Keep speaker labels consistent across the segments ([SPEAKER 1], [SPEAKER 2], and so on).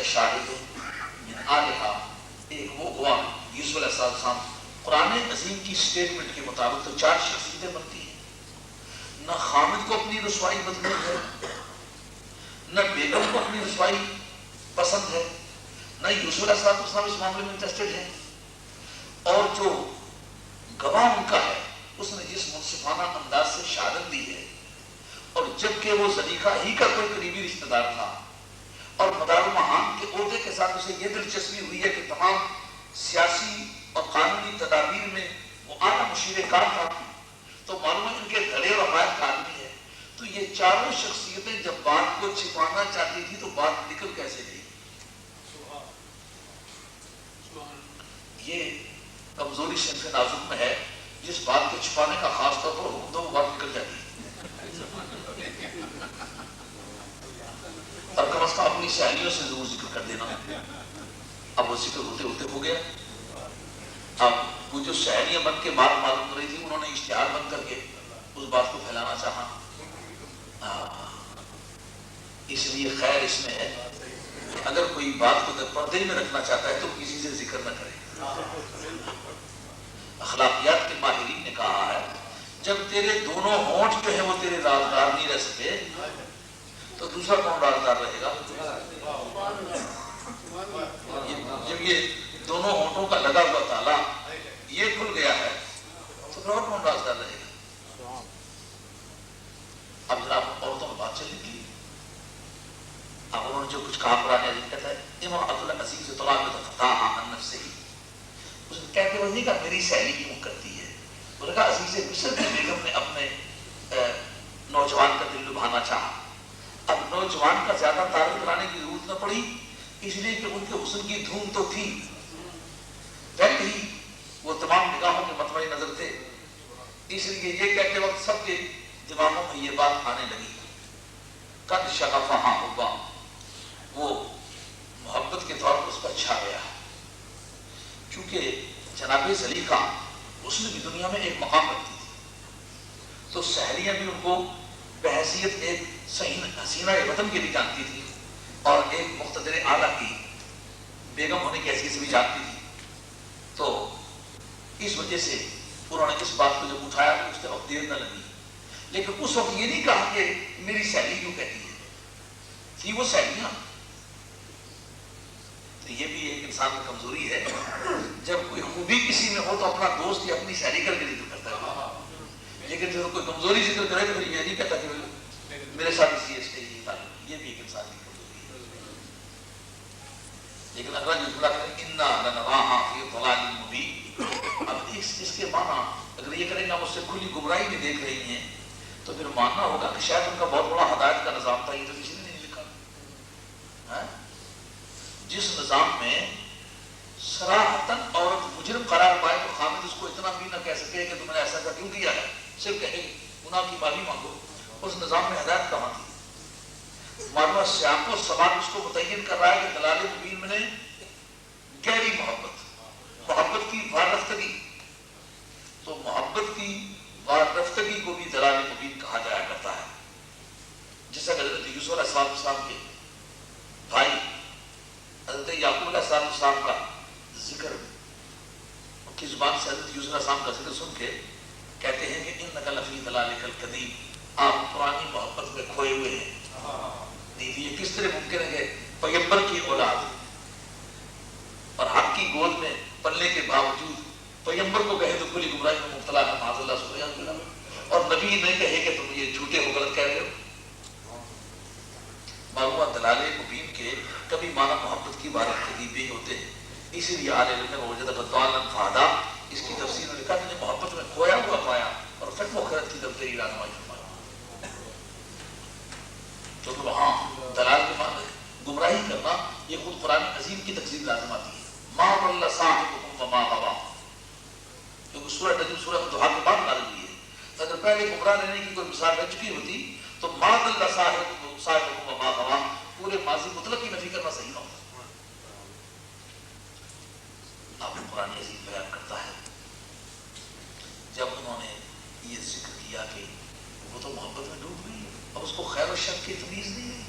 [SPEAKER 1] شاہد من آلہا، ایک وہ گواہ یوسف علیہ السلام. قرآن عظیم کی سٹیٹمنٹ کے مطابق تو 4 شخصیتیں بنتی ہیں. نہ خامد کو اپنی رسوائی مطلوب ہے، نہ بیگم کو اپنی رسوائی پسند ہے، نہ یوسف علیہ السلام اس معاملے میں انٹرسٹڈ ہے. اور جو گواہ ان کا ہے اس نے جس منصفانہ انداز سے شہادت دی ہے، اور جبکہ وہ زلیخا ہی کا کوئی قریبی رشتہ دار تھا اور مدارالمعان کے عہدے کے ساتھ اسے یہ دلچسپی ہوئی ہے کہ تمام سیاسی اور قانونی تدابیر میں وہ اعلیٰ مشیر کار تھا، تو معلوم ہے ان کے دھڑے اور حمایت کا آدمی ہے. تو یہ چاروں شخصیتیں جب بات کو چھپانا چاہتی تھی تو بات نکل کیسے گئی؟ یہ کمزوری صنف نازک میں ہے. جس بات کو چھپانے کا خاص طور پر حکم دو وہ بات نکل جاتی ہے. اور کم از کم اپنی سہیلیوں سے ضرور ذکر کر دینا. اب وہ ذکر ہوتے ہوتے ہو گیا. اب وہ جو سہیلیاں بن کے بات معلوم کر رہی تھی انہوں نے اشتہار بند کر کے اس بات کو پھیلانا چاہا. اس لیے خیر اس میں ہے کہ اگر کوئی بات کو پردے میں رکھنا چاہتا ہے تو کسی سے ذکر نہ کرے. اخلاقیات کے ماہرین نے کہا ہے جب تیرے دونوں ہونٹ جو ہے وہ تیرے رازدار نہیں رہ سکے تو دوسرا کون رازدار رہے گا؟ جب یہ دونوں ہونٹوں کا لگا ہوا تالا یہ کھل گیا ہے تو پھر اور کون رازدار رہے گا؟ اب جناب عورتوں میں بات چلے گی. اب انہوں نے جو کچھ کہا قرآن عظیم کہتا ہے امرأۃ العزیز طلبت فتاها عن نفسه. اس نے کہتے وزنی کا میری سہیلی کیوں کرتی ہے؟ انہوں نے کہا عزیز مصر کی بیگم نے اپنے نوجوان کا دل لبھانا چاہا. اب نوجوان کا زیادہ تعارف کرانے کی ضرورت نہ پڑی اس لیے کہ ان کے حسن کی دھوم تو تھی. پہلے ہی وہ تمام نگاہوں کے مطمع نظر تھے. اس لیے یہ کہتے وقت سب کے دماغوں میں یہ بات آنے لگی قد شغفہا حبا، وہ محبت کے طور پر اس پر چھا گیا. چونکہ جناب زلیخا اس نے بھی دنیا میں ایک مقام رکھتی تھی تو سہیلیاں بھی ان کو بحیثیت ایک حسینہ وطن کی بھی جانتی تھی اور ایک مقتدر اعلیٰ کی بیگم ہونے کی حیثیت سے بھی جانتی تھی. تو اس وجہ سے انہوں نے اس بات کو جب اٹھایا تو اس وقت دیر نہ لگی. لیکن اس وقت یہ نہیں کہا کہ میری سہیلی کیوں کہتی ہے، تھی وہ سہیلیاں. تو یہ بھی ایک انسان کی کمزوری ہے. جب کوئی خوبی کسی میں ہو تو اپنا دوست یا اپنی سہیلی کر کے ذکر کرتا ہے، لیکن جب کوئی کمزوری ذکر کرے تو پھر یہ نہیں کہتا کہ میرے ساتھ اس یہ تعلق. یہ بھی ایک انسان کی کمزوری ہے. لیکن اگر جو بلا کریں انا لنراہا فی ضلال مبین، اب اس کے معنی اگر یہ کریں گے ہم اس سے کھلی گمراہی میں دیکھ رہی ہیں تو پھر ماننا ہوگا کہ شاید ان کا بہت بڑا ہدایت کا نظام تھا. یہ تو کسی نے نہیں لکھا. جس نظام میں صراحتاً عورت مجرم قرار پائے تو خامد اس کو اتنا بھی نہ کہہ سکے کہ تم نے ایسا کیوں کیا ہے، صرف کہے گناہ کی معافی مانگو. اس نظام میں ہدایت کہاں تھی؟ معلومہ سیاق و سباق اس کو متعین کر رہا ہے کہ دلال مبین میں نے گہری محبت کی وارفتگی، تو محبت کی وارفتگی کو بھی دلال مبین کہا جایا کرتا ہے. جیسا کہ حضرت یوسف علیہ السلام کے بھائی حضرت یعقوب علیہ السلام کا ذکر ان کی زبان سے حضرت یوسف علیہ السلام کا ذکر سن کے کہتے ہیں کہ انک لفی ضلالک القدیم، آپ پرانی محبت میں کھوئے ہوئے ہیں. یہ کس طرح ممکن ہے کہ پیغمبر کی اولاد اور حق کی گود میں پلنے کے باوجود پیغمبر کو کہے تو کھلی گمراہی میں مبتلا ہے معاذ اللہ سبحانہ وتعالی، اور نبی نہیں کہے کہ تم یہ جھوٹے ہو غلط کہہ رہے ہو. معلومات دلال مبین کے کبھی معنی محبت کی وارفتگی بھی ہوتے ہیں. اسی لیے عالم علم نے وجد غطالا فہدا اس کی تفسیر میں لکھا کہ محبت میں کھویا ہوا پایا اور فکر و خیرت کی طرف تیری رہنمائی فرمائی. تو وہاں دلال کے معنی گمراہی کرنا یہ خود قرآن عظیم کی تقسیم لازم آتی ہے. ما ضل صاحبکم وما غوی، کیونکہ سورہ نجم سورہ ضحیٰ کے بعد نازل ہوئی ہے. اگر پہلے گمراہ رہنے کی کوئی مثال رہ چکی ہوتی تو ما ضل صاحبکم وما غوی پورے ماضی مطلق کی نفی کرنا صحیح نہ ہوتا. اب قرآن عظیم بیان کرتا ہے جب انہوں نے یہ ذکر کیا کہ وہ تو محبت میں ڈوب گئی، اب اس کو خیر و شر کی تمیز نہیں ہے.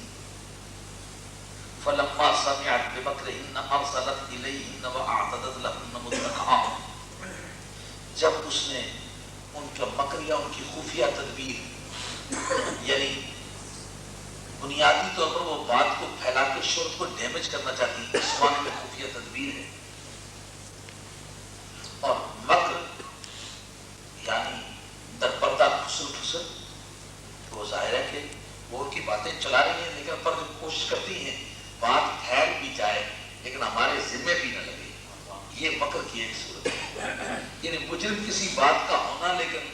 [SPEAKER 1] فلما سمعت بمکرهن ارسلت الیہن واعتدت لهن متکئا، جب اس نے ان کا مکر یا ان کی خفیہ تدبیر، یعنی بنیادی طور پر وہ بات کو پھیلا کے شرط کو ڈیمیج کرنا چاہتی ہے، اس معنی میں خفیہ تدبیر ہے، اور مکر یعنی در پردہ خسر ٹھسر، وہ ظاہر ہے کہ وہ ان کی باتیں چلا رہی ہیں لیکن پر کوشش کرتی ہیں بات پھیل بھی جائے لیکن ہمارے ذمے بھی نہ لگے، یہ مکر کی ایک صورت ہے۔ یعنی مجرم کسی بات کا ہونا لیکن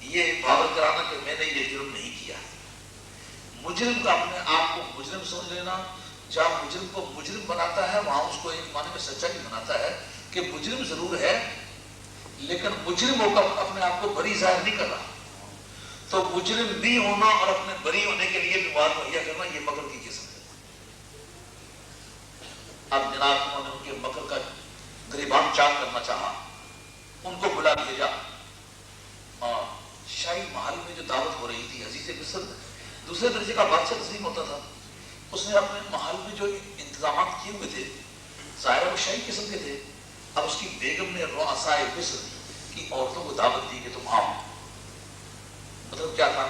[SPEAKER 1] یہ باور کرانا کہ میں نے یہ جرم نہیں کیا، مجرم کا اپنے آپ کو مجرم سمجھ لینا، جہاں مجرم کو مجرم بناتا ہے وہاں اس کو ایک معنی میں سچائی بناتا ہے کہ مجرم ضرور ہے لیکن مجرم ہو کر اپنے آپ کو بری ظاہر نہیں کر رہا، تو مجرم بھی ہونا اور اپنے بری ہونے کے لیے بھی بات مہیا کرنا، یہ مکر کی قسم ہے۔ اب جناب انہوں نے ان کے مکر کا گریبان چاک کرنا چاہا، ان کو بلا بھیجا، اور شاہی محل میں جو دعوت ہو رہی تھی، عزیز مصر دوسرے درجے کا بادشاہ تسلیم ہوتا تھا، اس نے اپنے محل میں جو انتظامات کیے ہوئے تھے ظاہر وہ شاہی قسم کے تھے، اب اس کی بیگم نے رؤسائے مصر کی عورتوں کو دعوت دی کہ تم آؤ۔ مطلب کیا تھا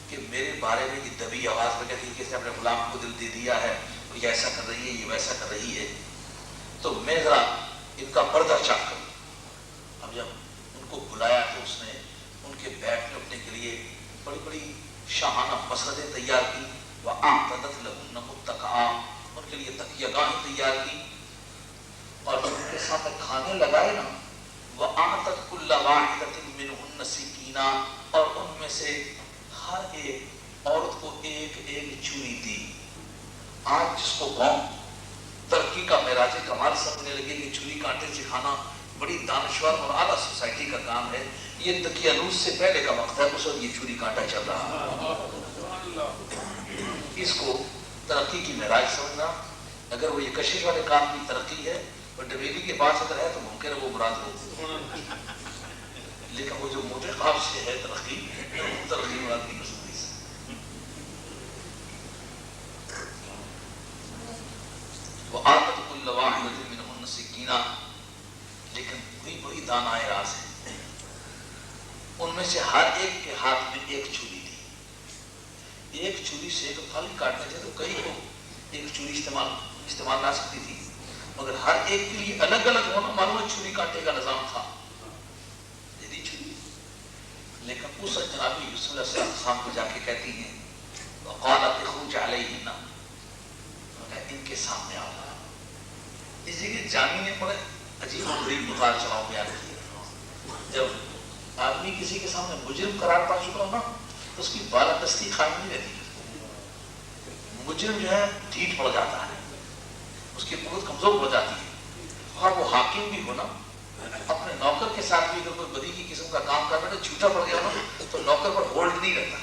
[SPEAKER 1] کہ میرے بارے میں یہ دبی آواز میں کہتی ہے کہ اپنے غلام کو دل دے دیا ہے، یہ ایسا کر رہی ہے، یہ ویسا کر رہی ہے، تو میں ذرا ان کا پردہ چاک کروں۔ اب جب ان کو بلایا تو اس نے ان کے بیٹھنے اٹھنے کے لیے بڑی بڑی شاہانہ مسندیں تیار کی، وَأَعْتَدَتْ لَهُنَّ مُتَّكَئًا، ان کے لیے تکیہ گاہیں تیار کی، اور جب ان کے ساتھ کھانے لگائے نا، وَأَعْتَتْ كُلَّ وَاحِدَةٍ مِّنْهُنَّ سِكِّينًا، اور ان میں سے ہر ایک عورت کو ایک ایک چھری دی۔ آج جس کو قوم ترقی کا معراج کمال سمجھنے لگے کہ چھری کانٹے سے کھانا بڑی دانشور اور اعلیٰ سوسائٹی کا کام ہے، یہ دقیانوس سے پہلے کا وقت ہے، اس وقت یہ چھری کانٹا چل رہا ہے۔ اس کو ترقی کی معراج سمجھنا، اگر وہ یہ کشش والے کام کی ترقی ہے اور ڈبیلی کے پاس اگر ہے تو ممکن ہے وہ مراد ہو، لیکن وہ جو موٹے خواب سے ہے ترقی مراد نہیں کر سکتی۔ وَآتَتْ كُلَّ وَاحِدَةٍ مِّنْهُنَّ سِكِّينًا، لیکن بڑی دانائے راز ہے، ان میں سے ہر ایک کے ہاتھ میں ایک چھری تھی، ایک چھری سے ایک پھل کاٹنے تھے تو کئی کو ایک چھری استعمال نہ سکتی تھی، مگر ہر ایک کے لیے الگ الگ ہونا معلوم ہے چھری کاٹے کا نظام تھا، یہی چھری۔ لیکن اس جناب یوسف علیہ السلام کو جا کے کہتی ہیں وَقَالَتِ اخْرُجْ عَلَيْهِنَّ، ان کے سامنے آؤ۔ اس جگہ جامی نے بڑے عجیب و غریب مطالعہ چلاؤ بیان کیا، جب آدمی کسی کے سامنے مجرم قرار پا چکا ہو نا تو اس کی بالادستی قائم نہیں رہتی، مجرم جو ہے ڈھیٹ پڑ جاتا ہے، اس کی قوت کمزور ہو جاتی ہے، اور وہ حاکم بھی ہونا اپنے نوکر کے ساتھ بھی اگر کوئی بدی کی قسم کا کام کر رہا ہے جھوٹا پڑ گیا نا تو نوکر پر ہولڈ نہیں رہتا۔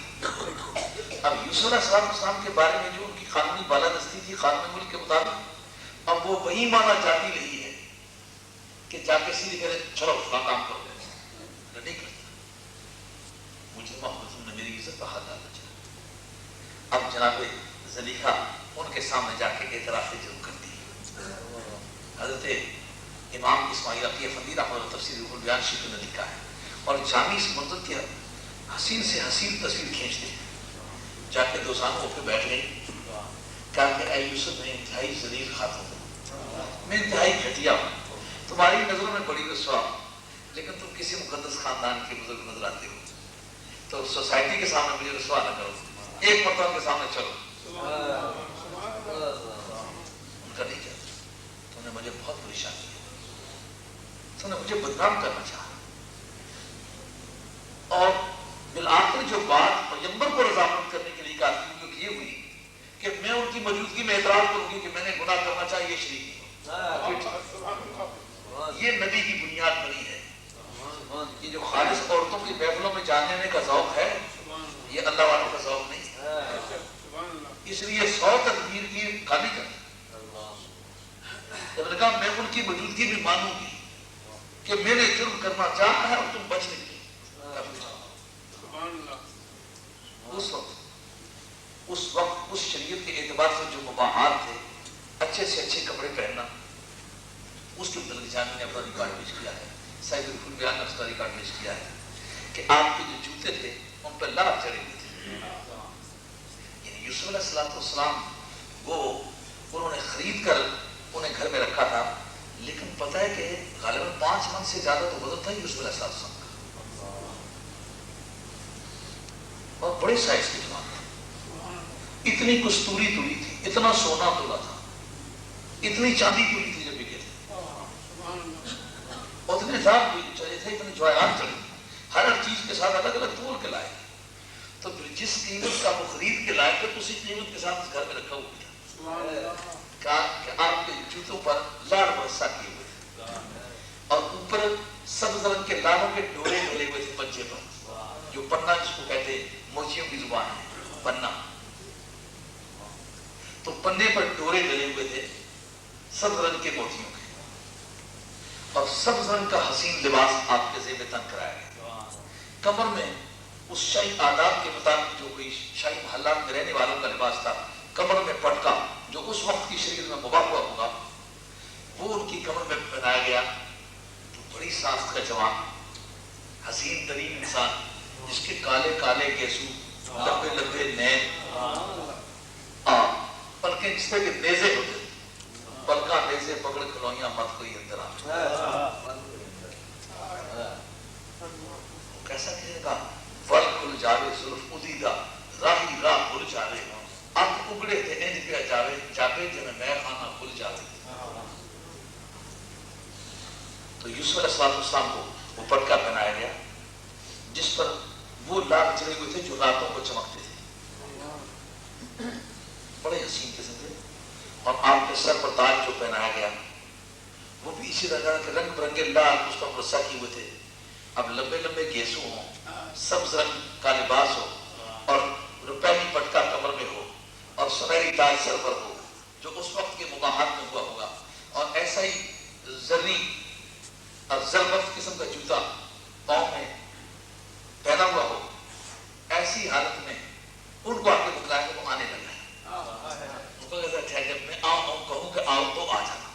[SPEAKER 1] اب یوسف علیہ السلام کے بارے میں جو ان کی قانونی بالادستی تھی قانون ملک کے مطابق، اب وہ وہی مانا جاتی رہی ہے کہ جا کے سیدھے کہہ رہے چلو فلاں کام کرو، نہیں کرتا، مجھے محمد نے میری عزت کا ہاتھ ڈالنا چاہا۔ اب جناب زلیخا ان کے سامنے جا کے اعتراف ضرور کرتی ہے۔ حضرت امام اسماعیل عقیل افندی رحمۃ اللہ تفسیر روح البیان شیخ نے لکھا ہے، اور جامع اس منظر کی حسین سے حسین تصویر کھینچتے ہیں، جا کے دوزانوں پہ بیٹھ گئی، کہا کہ اے یوسف میں انتہائی ذلیل خاتون ہوں، میں انتہائی گھٹیا ہوں، تمہاری نظروں میں بڑی رسوا ہوں، لیکن تم کسی مقدس خاندان کے بزرگ نظر آتے ہو، تو سوسائٹی کے سامنے مجھے رسوا نہ کرو، ایک مرتبہ کے سامنے چلو۔ ان کا نہیں چلتا، تم نے مجھے بہت پریشان کیا، تم نے مجھے بدنام کرنا چاہا، اور بالآخر جو بات پیغمبر کو رضامند کرنے کے لیے کافی یہ ہوئی کہ میں ان کی موجودگی میں اعتراف کروں گی کہ میں نے گناہ کرنا چاہیے، یہ شریک یہ نبی کی بنیاد بنی ہے۔ یہ جو خالص عورتوں کی محفلوں میں جانے کا ذوق ہے یہ اللہ والوں کا ذوق نہیں ہے، اس لیے 100 تدبیر کی خالی کر جب نے کہا میں ان کی موجودگی بھی مانوں گی کہ میں نے جرم کرنا چاہا ہے اور تم بچ نکلے۔ اس وقت اس شریعت کے اعتبار سے جو مباحات تھے اچھے سے اچھے کپڑے پہننا. اس کے متعلق جامع نے اپنا ریکارڈ پیش کیا ہے, صاحب الفل بیان نے اس کا ریکارڈ پیش کیا ہے کہ آپ کے جو جوتے تھے ان پہ لار چڑھے ہوئے تھے. یعنی یوسف علیہ السلام وہ انہوں نے خرید کر انہیں گھر میں رکھا تھا, لیکن پتہ ہے کہ غالباً 5 من سے زیادہ تو وزن تھا یوسف علیہ السلام کا, اور بڑے سائز کے جوان تھے. اتنی کستوری تولی تھی, اتنا سونا تولا تھا, اتنی چاندی تولی تھی جب بکے تھے, اتنے داغ چڑھے تھے, اتنے جواہرات چڑھے, ہر چیز کے ساتھ الگ الگ تول کے لائے. تو جس قیمت کا وہ خرید کے لائے تھے اسی قیمت کے ساتھ اس گھر میں رکھا ہوا تھا. کہا کہ آپ کے جوتوں پر لاڑ برسا کیے ہوئے تھے, اور اوپر سبز رنگ کے لالوں کے ڈورے ڈلے ہوئے تھے پنجے پر, جو پنا جس کو کہتے ہیں موچیوں کی زبان ہے پنا. تو پنے پر ڈورے ڈلے ہوئے تھے سبز رنگ کے موتیوں کے, اور سبز رنگ کا حسین لباس آپ کے زیب تن کرایا گیا. کمر میں اس شاہی آداب کے مطابق جو کوئی شاہی محلات میں رہنے والوں کا لباس تھا, کمر میں پٹکا جو اس وقت کی شریعت میں مباح ہوا ہوگا, وہ ان کی کمر میں پہنایا گیا. تو بڑی ساخت کا جوان, حسین ترین انسان, جس کے کالے کالے گیسو, لمبے لمبے نین, پلکیں جس طرح کے نیزے ہوتے, پلکا نیزے پکڑ کھلوئیاں مت کوئی اندر آ. کیسا کہے گا, ول کھل جاوے زلف ادیدہ, راہی راہ کھل جاوے, آپ اگڑے تھے انج پہ جاوے, جاوے جن میں خانہ کھل جاوے. تو یوسف علیہ السلام کو وہ پٹکا پہنایا گیا جس پر وہ لاغ چڑھے ہوئے تھے جو راتوں کو چمکتے تھے, بڑے حسین قسم تھے. اور آپ کے سر پر تاج جو پہنایا گیا وہ بھی اسی طرح کے رنگ برنگے لال اس پر رسا کیے ہوئے تھے. اب لمبے لمبے گیسو ہوں, سبز رنگ کا لباس ہو, اور روپہی پٹکا کمر میں ہو, اور سنہری تاج سر پر ہو جو اس وقت کے مباحات میں ہوا ہوگا, اور ایسا ہی زرنی اور زربفت قسم کا جوتا پاؤں میں پہنا ہوا ہو, ایسی حالت میں ان کو آپ کے بتلایا کہ وہ آنے لگا ہے. ان کو کہتا ہے جب میں آؤں کہوں کہ آؤ تو آ جانا.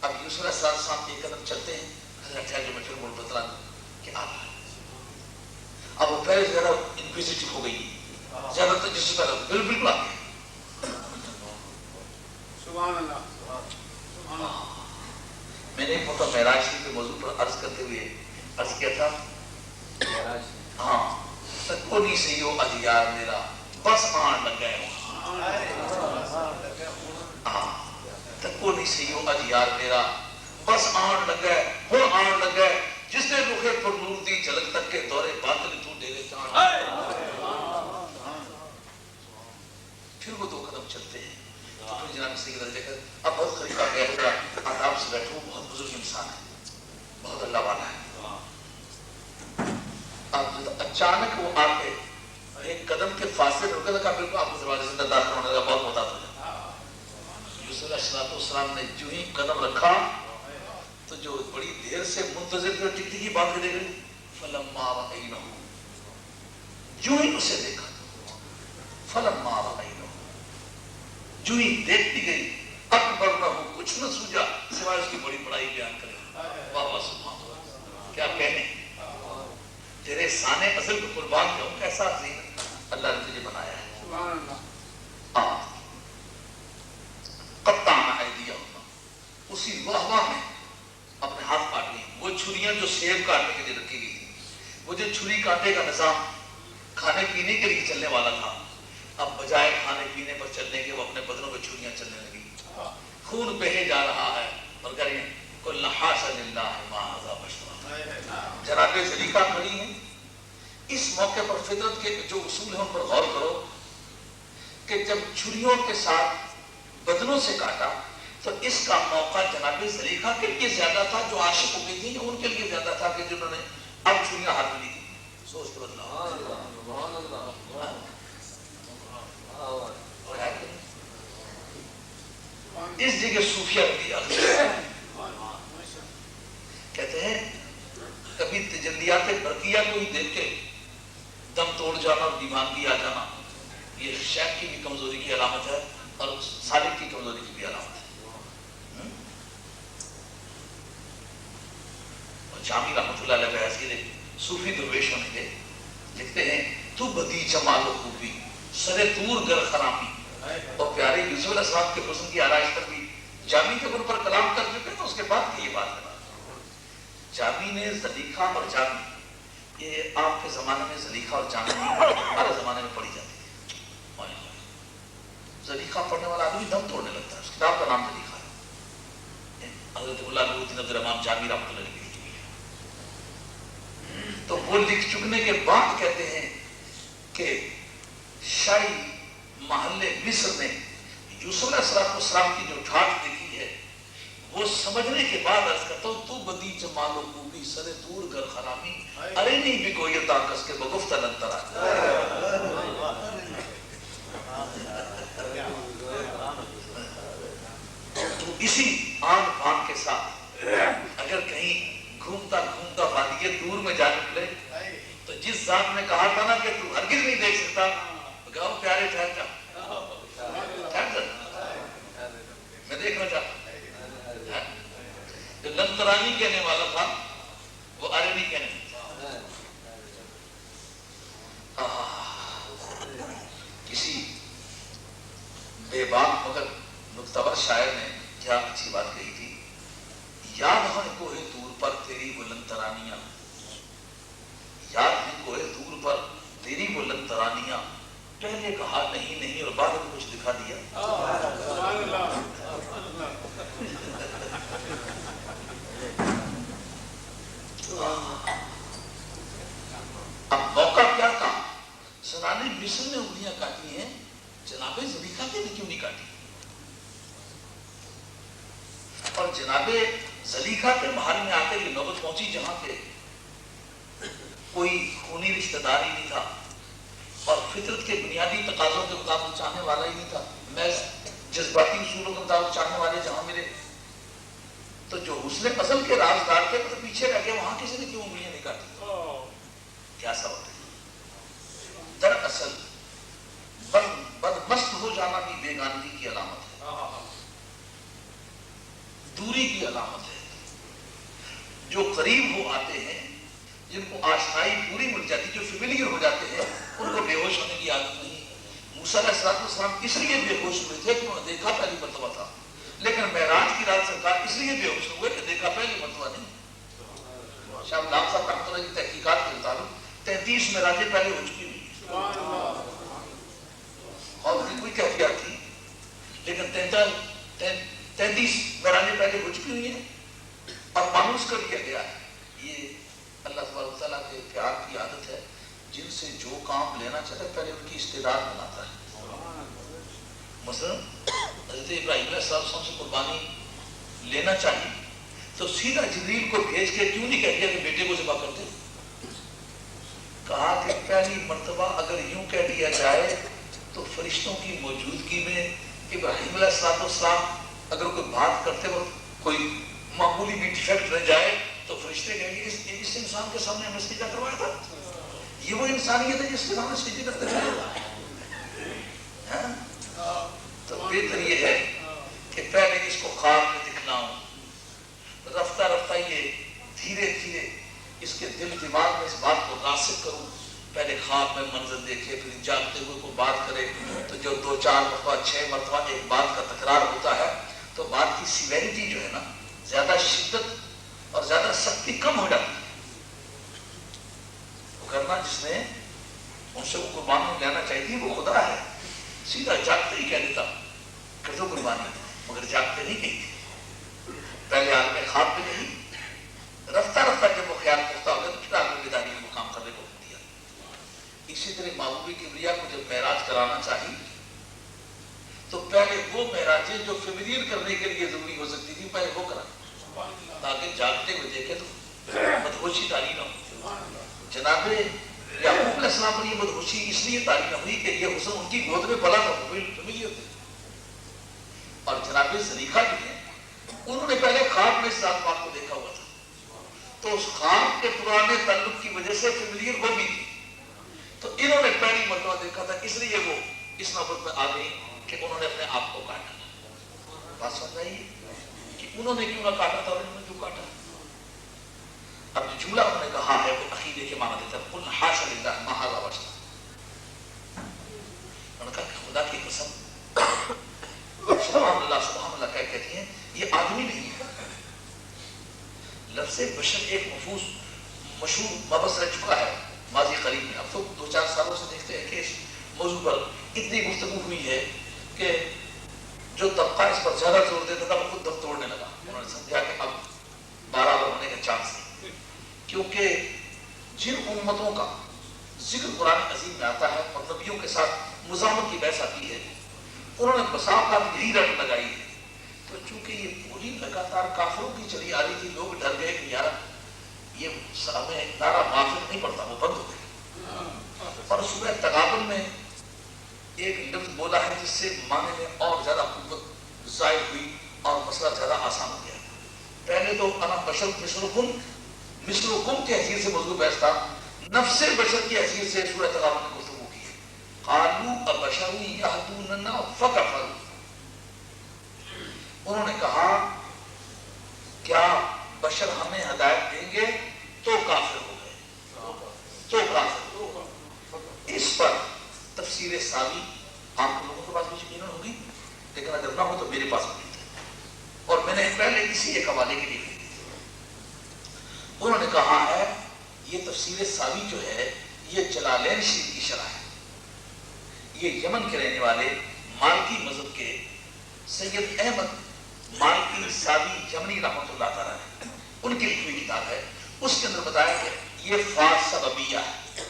[SPEAKER 1] اب یوسف علیہ السلام ایک قدم چلتے ہیں, حضرت جو میں پھر مڑ بتلا دوں کہ آپ آئے. اب وہ پہلے زیادہ انکویزیٹو ہو گئی, زیادہ تر جس کا بالکل آ گیا.
[SPEAKER 2] سبحان اللہ, سبحان اللہ.
[SPEAKER 1] میں نے ایک مرتبہ معراج شریف کے موضوع پر عرض کرتے ہوئے عرض کیا تھا, ہاں تکو نہیں صحیح ہو اج یار میرا بس آن لگ گئے, تکو نہیں صحیح ہو اج یار میرا بس آن لگ گئے, ہوں آن لگ گئے, جس نے رخے پر نور دی جھلک تک کے دورے باطل تو ڈیرے چاند. پھر وہ 2 قدم چلتے ہیں تو پھر جناب سید رضی کر اب بہت خلیفہ گیا, آداب سے بیٹھو, بہت بزرگ انسان ہے, بہت اللہ والا ہے. اب اچانک وہ آ کے ایک قدم کے فاصلے رکا تھا, بالکل آپ کو دروازے سے داخل ہونے کا بہت محتاط ہو جاتا. یوسف علیہ السلام نے جو ہی قدم رکھا تو جو بڑی دیر سے منتظر تھے ٹکٹکی باندھ کے دیکھ رہے, فلما رأینہ, جو ہی اسے دیکھا, فلما رأینہ, جو ہی دیکھتی گئی, اکبر نہ ہو, کچھ نہ سوجا سوائے اس کی بڑی بڑائی بیان کرے. واہ واہ سبحان اللہ, کیا کہنے, تیرے سانے اصل کو قربان کیوں, کیسا عظیم اللہ نے تجھے بنایا ہے.
[SPEAKER 2] سبحان اللہ.
[SPEAKER 1] قطعنا ایدیہم, اسی واہ واہ میں اپنے ہاتھ کاٹ لیے. وہ چھریاں جو سیب کاٹنے کے لیے رکھی گئی تھی, وہ جو چھری کانٹے کا نظام کھانے پینے کے لیے چلنے والا تھا, اب بجائے کھانے پینے پر چلنے کے وہ اپنے بدنوں پہ چھریاں چلنے لگی. خون بہے جا رہا ہے, اور کہہ رہی ہیں کل حاش للہ ما ھذا بشر. جناب زلیخا کھڑی ہیں. اس موقع پر فطرت کے جو اصول ہیں ان پر غور کرو کہ جب چھریوں کے ساتھ بدنوں سے کاٹا تو اس کا موقع جناب زلیخا کے لیے زیادہ تھا جو عاشق ہو گئی تھی, یا ان کے لیے زیادہ تھا کہ جنہوں نے اب چھریاں ہاتھ میں لی تھی. سوچ کے بدلا. اس جگہ صوفیہ کہتے ہیں کبھی تجلیات برقیہ کو ہی دیکھ کے دم توڑ جانا اور دیوانگی آ جانا یہ شیخ کی بھی کمزوری کی علامت ہے, اور سالک کی کمزوری کی بھی علامت ہے. اور جامی رحمۃ اللہ علیہ بحث صوفی درویش ہونے کے لکھتے ہیں تو بدی جمال و خوبی سر دور گر خرامی. اور پیارے یوسف علیہ السلام کے حسن کی آرائش پر بھی جامی جب ان پر کلام کر چکے تو اس کے بعد کی یہ بات ہے. جامی نے زلیخا اور جامی، یہ آپ کے زمانے میں زلیخا اور جامی ہمارے زمانے میں پڑھی جاتی تھی. زلیخا پڑھنے والا آدمی دم توڑنے لگتا ہے. اس کتاب کا نام زلیخا ہے. حضرت اللہ نور الدین عبدالرحمن جامی رحمۃ اللہ علیہ کی ہے. تو وہ لکھ چکنے کے بعد کہتے ہیں کہ شاہی محلے مصر نے یوسف علیہ السلام کی جو ٹھاٹ دیکھی ہے وہ سمجھنے کے بعد عرض کرتا ہوں تو بدی جمال و خوبی سر دور گر خرامی ارے نہیں بھی کوئی طاقت کے بگفتہ ننترا. تو اسی آن بان کے ساتھ اگر کہیں گھومتا گھومتا وادی دور میں جا نکلے تو جس ذات نے کہا تھا نا کہ تو ہرگز نہیں دیکھ سکتا، گاؤں پیارے ٹھہر جا میں دیکھنا چاہتا. جو لنترانی کہنے والا تھا وہ ارنی کہنے کسی بے باک مگر مقتبر شاعر نے کیا اچھی بات کہی تھی. یاد ہے کوہ دور پر تیری وہ لنترانیاں، یاد ہے کوہ دور پر تیری وہ لنترانیاں، پہلے کہا نہیں نہیں اور بعد میں کچھ دکھا دیا. اب موقع کیا تھا؟ سنانے مصر نے انگلیاں کاٹی ہیں، جناب زلیخا کے نے کیوں نہیں کاٹی؟ اور جناب زلیخا کے محل میں آتے یہ نوبت پہنچی جہاں پہ کوئی خونی رشتہ دار ہی نہیں تھا اور فطرت کے بنیادی تقاضوں کے مطابق چاہنے والا ہی نہیں تھا، محض جذباتی اصولوں کے مطابق چاہنے والے جہاں ملے تو جو حسن ازل کے رازدار تھے تو پیچھے رہ گئے، وہاں کسی نے کیوں انگلیاں نہیں کاٹی؟ کیا سبب ہے؟ دراصل بدمست ہو جانا بھی بیگانگی کی علامت ہے، دوری کی علامت ہے. جو قریب ہو آتے ہیں، جن کو آشنائی پوری مل جاتی، جو فیملیئر ہو جاتے ہیں، ان کو بے ہوش ہونے کی عادت نہیں. موسیٰ علیہ السلام اس لیے بے ہوش ہوئے تھے کہ انہوں نے دیکھا پہلی مرتبہ تھا، لیکن معراج کی رات سرکار اس لیے بے ہوش ہوئے کہ دیکھا پہلی مرتبہ نہیں. شاہ غلام صاحب رحمۃ اللہ کی تحقیقات کے مطابق 33 معراجیں پہلے ہو چکی ہوئی اور کوئی کیفیت تھی، لیکن 33 معراجیں پہلے ہو چکی ہوئی ہیں اور مانوس کر دیا گیا ہے. یہ اللہ تبارک و تعالیٰ کے پیار کی عادت ہے، جن سے جو کام لینا چاہتا ہے پہلے ان کی استعداد بناتا ہے. مثلا حضرت ابراہیم علیہ السلام سے قربانی لینا چاہیے تو سیدھا جبریل کو بھیج کے کیوں نہیں کہہ دیا کہ بیٹے کو ذبح کر دے؟ کہا کہ پہلی مرتبہ اگر یوں کہہ دیا جائے تو فرشتوں کی موجودگی میں ابراہیم علیہ السلام اگر کوئی بات کرتے وقت کوئی معمولی بھی ڈیفیکٹ رہ جائے تو فرشتے کہیں گے اس انسان کے سامنے ہم نے سجدہ کروایا تھا، یہ وہ انسانیت ہے جس کے سامنے سجدہ کرتے ہیں. تو بہتر یہ ہے کہ پہلے اس کو خواب میں دکھلاؤں، رفتہ رفتہ یہ دھیرے دھیرے اس کے دل دماغ میں اس بات کو راسخ کروں. پہلے خواب میں منظر دیکھے، پھر جاگتے ہوئے کو بات کرے، تو جو 2-4 مرتبہ 6 مرتبہ ایک بات کا تکرار ہوتا ہے تو بات کی سیویریٹی جو ہے نا، زیادہ شدت اور زیادہ سختی کم ہو جاتی ہے. وہ کرنا جس نے ان سے وہ قربانی لینا چاہیے وہ خدا ہے، سیدھا جاگتے ہی کہہ دیتا کر دو قربانی، مگر جاگتے نہیں کہی تھی. پہلے عالم خواب میں نہیں، رفتہ رفتہ جب وہ خیال پختہ ہو گیا تو پھر عالم بیداری میں مقام کرنے کو دیا. اسی طرح محبوب کبریا کو جب معراج کرانا چاہیے تو پہلے وہ معراجیں جو فیملیئر کرنے کے لیے ضروری ہو سکتی تھی پہلے وہ کرا تاکہ جاگتے ہوئے دیکھے تو مدہوشی تاری نہ ہو. جناب یعقوب علیہ السلام پر یہ مدہوشی اس لیے تاری نہ ہوئی کہ یہ حسن ان کی گود میں پلا تھا، وہ فیملیئر تھے. اور جناب زلیخا جو ہے انہوں نے پہلے خواب میں اس ذات پاک کو دیکھا ہوا تھا، تو اس خواب کے پرانے تعلق کی وجہ سے فیملیئر وہ بھی تھی، تو انہوں نے پہلی مرتبہ دیکھا تھا، اس لیے وہ اس نوبت میں آ گئی کہ انہوں نے اپنے آپ کو کاٹا. بات سمجھ آئی کہ انہوں نے کیوں نہ کاٹا تھا اور انہوں نے کیوں کاٹا. اب جو جملہ انہوں نے کہا ہے وہ عقیدے کے معنی دیتا ہے. قل حاشا للہ ما ھذا بشر. انہوں نے کہا کہ خدا کی قسم سبحان اللہ کہتی ہیں یہ آدمی نہیں ہے. لفظ بشر ایک مفہوم مشہور مبحث رہ چکا ہے ماضی قریب میں. اب تو 2-4 سالوں سے دیکھتے ہیں کہ اس موضوع پر اتنی گفتگو ہوئی ہے کہ جو طبقہ اس پر زیادہ زور دیتا تھا وہ خود دم توڑنے لگا. انہوں نے سمجھا کہ اب برابر ہونے کا چانس نہیں, کیونکہ جن امتوں کا ذکر قرآن عظیم میں آتا ہے مطلبیوں کے ساتھ مزاحمت کی بحث آتی ہے, انہوں نے بساوقات یہی رٹ لگائی ہے. تو چونکہ یہ پوری لگاتار کافروں کی چلی آ رہی تھی, لوگ ڈر گئے کہ یار یہ ہمیں نعرہ موافق نہیں پڑتا, وہ بند ہو گئے. اور سورہ تغابن میں ایک لفظ بولا ہے جس سے معنی میں اور زیادہ قوت ظاہر ہوئی اور مسئلہ زیادہ آسان ہو گیا. پہلے تو انا بشر مثلکم کی حیثیت سے موضوع بحث تھا, نفس بشر کی حیثیت سے سورہ تغابن نے گفتگو کی ہے. قالوا ابشر یہدوننا فکفروا. انہوں نے کہا کیا بشر ہمیں ہدایت دیں گے تو کافر ہو گئے, تو کافر ہو گئے. اس پر تفسیر ساوی آپ لوگوں کے پاس بھی یقیناً ہوگی, لیکن اگر نہ ہو تو میرے پاس بھی ہے, اور میں نے پہلے اسی ایک حوالے کے لیے. انہوں نے کہا ہے یہ تفسیر ساوی جو ہے یہ جلالین شریف کی شرح ہے. یہ یمن کے رہنے والے مالکی مذہب کے سید احمد مالکی ساوی یمنی رحمۃ اللہ تعالیٰ ہے, ان کی لکھی ہوئی کتاب ہے. اس کے اندر بتایا کہ یہ فا سببیہ ہے.